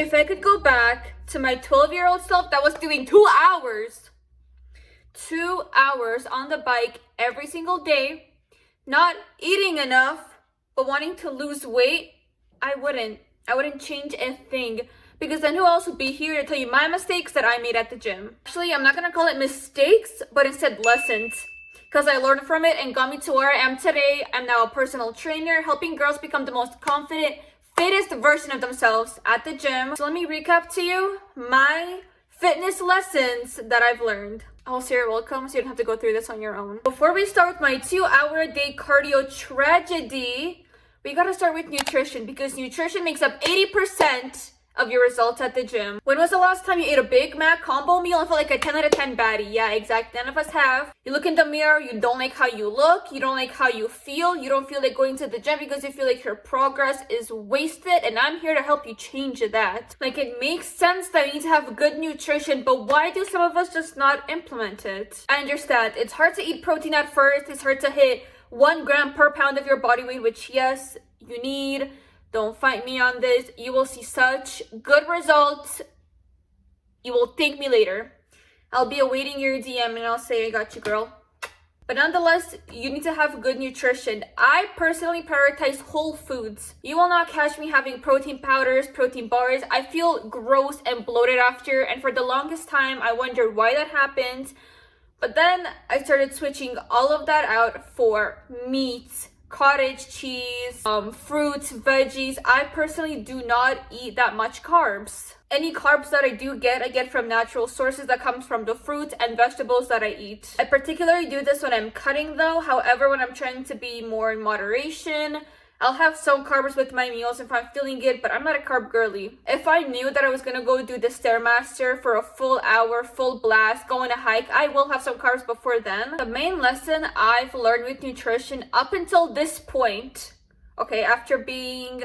If I could go back to my 12-year-old self that was doing 2 hours on the bike every single day, not eating enough, but wanting to lose weight, I wouldn't change a thing, because then who else would be here to tell you my mistakes that I made at the gym? Actually, I'm not gonna call it mistakes, but instead lessons, because I learned from it and got me to where I am today. I'm now a personal trainer, helping girls become the most confident, fittest version of themselves at the gym. So let me recap to you my fitness lessons that I've learned. Also, you're welcome, so you don't have to go through this on your own. Before we start with my 2-hour-a-day cardio tragedy, we gotta start with nutrition, because nutrition makes up 80% of your results at the gym. When was the last time you ate a Big Mac combo meal and felt like a 10 out of 10 baddie? Yeah, exactly. None of us have. You look in the mirror, you don't like how you look, you don't like how you feel, you don't feel like going to the gym because you feel like your progress is wasted, and I'm here to help you change that. Like, it makes sense that you need to have good nutrition, but why do some of us just not implement it? I understand. It's hard to eat protein at first. It's hard to hit 1 gram per pound of your body weight, which yes, you need. Don't fight me on this. You will see such good results. You will thank me later. I'll be awaiting your DM and I'll say, I got you, girl. But nonetheless, you need to have good nutrition. I personally prioritize whole foods. You will not catch me having protein powders, protein bars. I feel gross and bloated after, and for the longest time, I wondered why that happened. But then I started switching all of that out for meat, cottage cheese, fruits, veggies. I personally do not eat that much carbs. Any carbs that I get from natural sources that comes from the fruits and vegetables that I eat. I particularly do this when I'm cutting though. However, when I'm trying to be more in moderation, I'll have some carbs with my meals if I'm feeling it, but I'm not a carb girly. If I knew that I was gonna go do the Stairmaster for a full hour, full blast, go on a hike, I will have some carbs before then. The main lesson I've learned with nutrition up until this point, okay, after being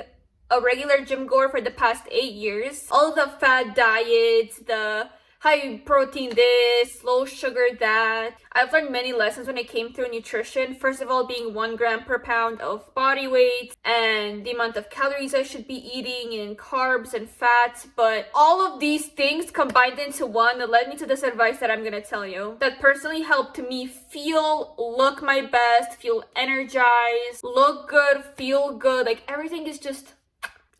a regular gym goer for the past 8 years, all the fad diets, the high protein this, low sugar that. I've learned many lessons when it came through nutrition. First of all, being 1 gram per pound of body weight and the amount of calories I should be eating and carbs and fats. But all of these things combined into one that led me to this advice that I'm gonna tell you. That personally helped me look my best, feel energized, look good, feel good. Like, everything is just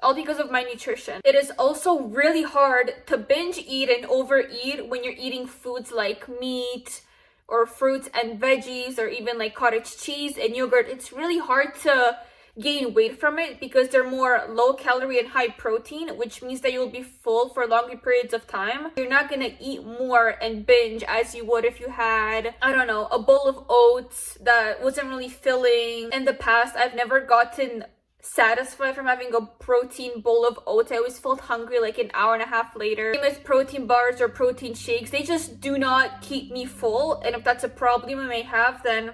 all because of my nutrition. It is also really hard to binge eat and overeat when you're eating foods like meat or fruits and veggies, or even like cottage cheese and yogurt. It's really hard to gain weight from it because they're more low calorie and high protein, which means that you'll be full for longer periods of time. You're not gonna eat more and binge as you would if you had, I don't know, a bowl of oats that wasn't really filling. In the past, I've never gotten satisfied from having a protein bowl of oats. I always felt hungry like an hour and a half later. Same with protein bars or protein shakes. They just do not keep me full, and if that's a problem you may have, then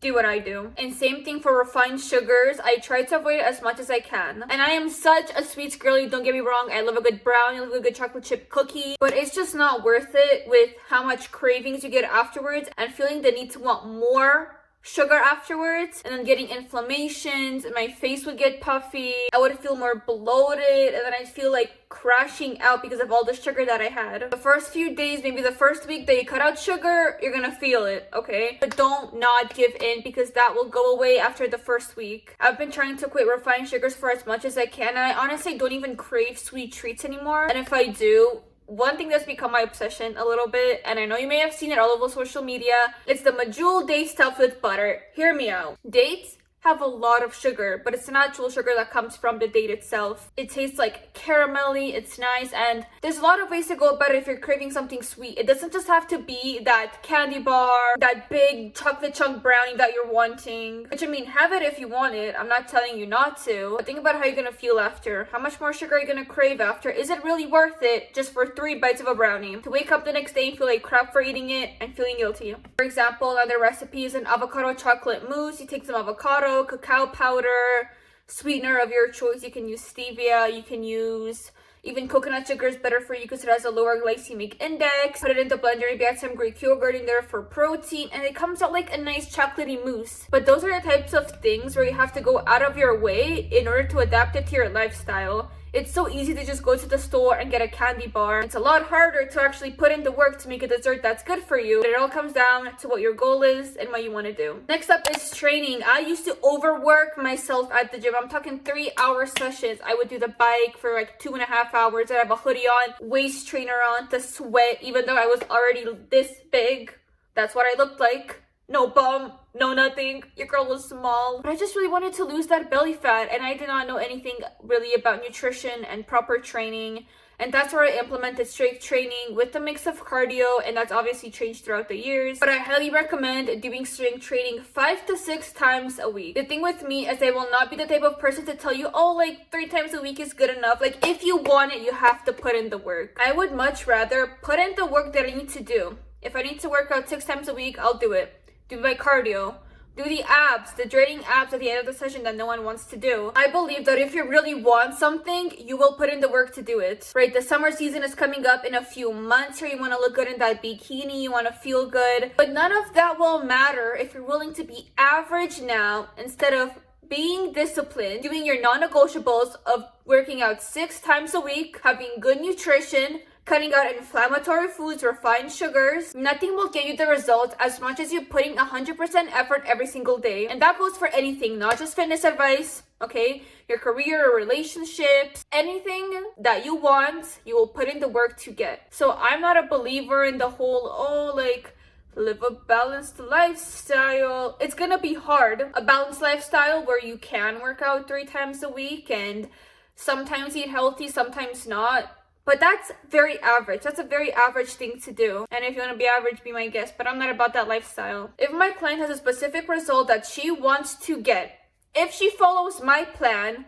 do what I do. And same thing for refined sugars. I try to avoid it as much as I can. And I am such a sweets girly, don't get me wrong. I love a good brownie, I love a good chocolate chip cookie, but it's just not worth it with how much cravings you get afterwards and feeling the need to want more sugar afterwards, and then getting inflammations, and my face would get puffy. I would feel more bloated, and then I'd feel like crashing out because of all the sugar that I had. The first few days, maybe the first week that you cut out sugar, you're gonna feel it, okay? But don't not give in, because that will go away after the first week. I've been trying to quit refined sugars for as much as I can, and I honestly don't even crave sweet treats anymore. And if I do, one thing that's become my obsession a little bit, and I know you may have seen it all over social media, it's the Medjool date stuffed with butter. Hear me out. Dates have a lot of sugar, but it's the natural sugar that comes from the date itself. It tastes like caramelly, it's nice, and there's a lot of ways to go about it if you're craving something sweet. It doesn't just have to be that candy bar, that big chocolate chunk brownie that you're wanting. Which, I mean, have it if you want it. I'm not telling you not to. But think about how you're gonna feel after. How much more sugar are you gonna crave after? Is it really worth it just for 3 bites of a brownie? To wake up the next day and feel like crap for eating it and feeling guilty. For example, another recipe is an avocado chocolate mousse. You take some avocado, cacao powder, sweetener of your choice. You can use stevia, you can use even coconut sugar is better for you because it has a lower glycemic index. Put it in the blender, maybe add some Greek yogurt in there for protein, and it comes out like a nice chocolatey mousse. But those are the types of things where you have to go out of your way in order to adapt it to your lifestyle. It's so easy to just go to the store and get a candy bar. It's a lot harder to actually put in the work to make a dessert that's good for you. But it all comes down to what your goal is and what you want to do. Next up is training. I used to overwork myself at the gym. I'm talking 3-hour sessions. I would do the bike for like 2.5 hours. I'd have a hoodie on, waist trainer on to sweat, even though I was already this big. That's what I looked like. No bum, no nothing. Your girl was small. But I just really wanted to lose that belly fat, and I did not know anything really about nutrition and proper training. And that's where I implemented strength training with a mix of cardio, and that's obviously changed throughout the years. But I highly recommend doing strength training 5 to 6 times a week. The thing with me is I will not be the type of person to tell you, oh, like 3 times a week is good enough. Like, if you want it, you have to put in the work. I would much rather put in the work that I need to do. If I need to work out 6 times a week, I'll do it. Do my cardio, do the abs, the draining abs at the end of the session that no one wants to do. I believe that if you really want something, you will put in the work to do it, right? The summer season is coming up in a few months here. You want to look good in that bikini, you want to feel good, but none of that will matter if you're willing to be average now instead of being disciplined, doing your non-negotiables of working out 6 times a week, having good nutrition, cutting out inflammatory foods, refined sugars. Nothing will get you the results as much as you putting 100% effort every single day. And that goes for anything, not just fitness advice, okay? Your career or relationships, anything that you want, you will put in the work to get. So I'm not a believer in the whole, live a balanced lifestyle. It's gonna be hard. A balanced lifestyle where you can work out 3 times a week and sometimes eat healthy, sometimes not. But that's very average. That's a very average thing to do. And if you want to be average, be my guest. But I'm not about that lifestyle. If my client has a specific result that she wants to get, if she follows my plan,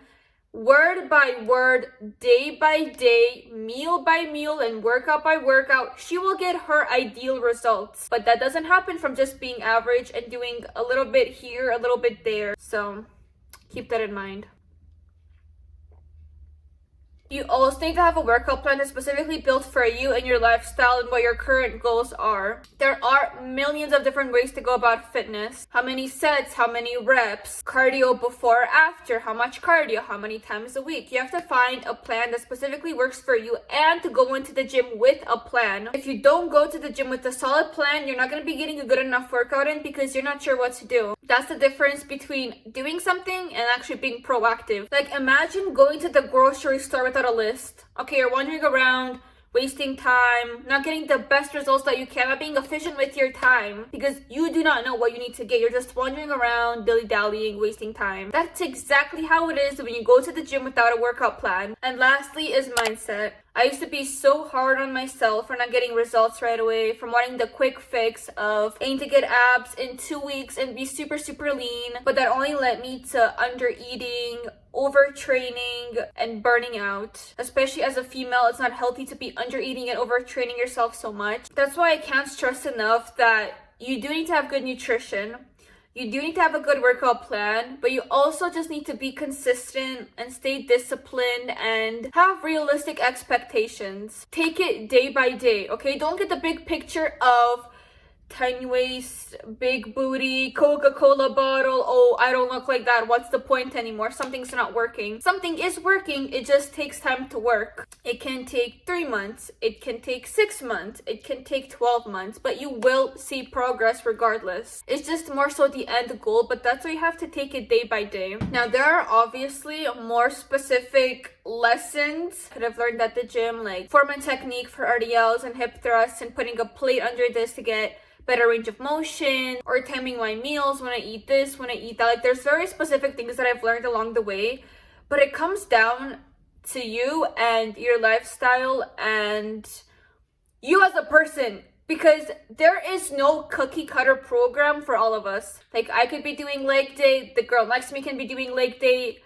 word by word, day by day, meal by meal, and workout by workout, she will get her ideal results. But that doesn't happen from just being average and doing a little bit here, a little bit there. So keep that in mind. You also need to have a workout plan that's specifically built for you and your lifestyle and what your current goals are. There are millions of different ways to go about fitness. How many sets, how many reps, cardio before or after, how much cardio, how many times a week. You have to find a plan that specifically works for you and to go into the gym with a plan. If you don't go to the gym with a solid plan, you're not going to be getting a good enough workout in because you're not sure what to do. That's the difference between doing something and actually being proactive. Like, imagine going to the grocery store without a list. Okay, you're wandering around, wasting time, not getting the best results that you can, not being efficient with your time because you do not know what you need to get. You're just wandering around, dilly-dallying, wasting time. That's exactly how it is when you go to the gym without a workout plan. And lastly is mindset. I used to be so hard on myself for not getting results right away, from wanting the quick fix of aim to get abs in 2 weeks and be super, super lean. But that only led me to under-eating, overtraining, and burning out. Especially as a female, it's not healthy to be under-eating and overtraining yourself so much. That's why I can't stress enough that you do need to have good nutrition. You do need to have a good workout plan, but you also just need to be consistent and stay disciplined and have realistic expectations. Take it day by day, okay? Don't get the big picture of tiny waist, big booty, Coca-Cola bottle. Oh, I don't look like that. What's the point anymore? Something's not working. Something is working. It just takes time to work. It can take 3 months. It can take 6 months. It can take 12 months, but you will see progress regardless. It's just more so the end goal, but that's why you have to take it day by day. Now, there are obviously more specific lessons that I've learned at the gym, like form and technique for RDLs and hip thrusts and putting a plate under this to get better range of motion, or timing my meals, when I eat this, when I eat that. Like, there's very specific things that I've learned along the way, but it comes down to you and your lifestyle and you as a person, because there is no cookie cutter program for all of us. Like, I could be doing leg day, the girl next to me can be doing leg day,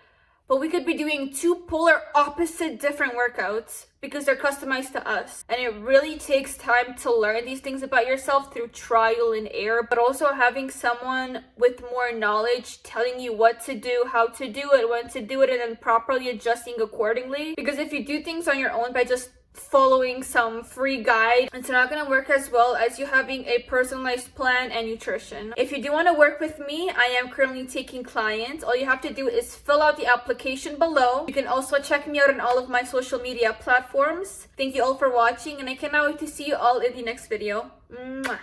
but we could be doing 2 polar opposite different workouts because they're customized to us. And it really takes time to learn these things about yourself through trial and error, but also having someone with more knowledge telling you what to do, how to do it, when to do it, and then properly adjusting accordingly. Because if you do things on your own by just following some free guide. It's not gonna work as well as you having a personalized plan and nutrition. If you do want to work with me, I am currently taking clients. All you have to do is fill out the application below. You can also check me out on all of my social media platforms. Thank you all for watching, and I cannot wait to see you all in the next video. Mwah.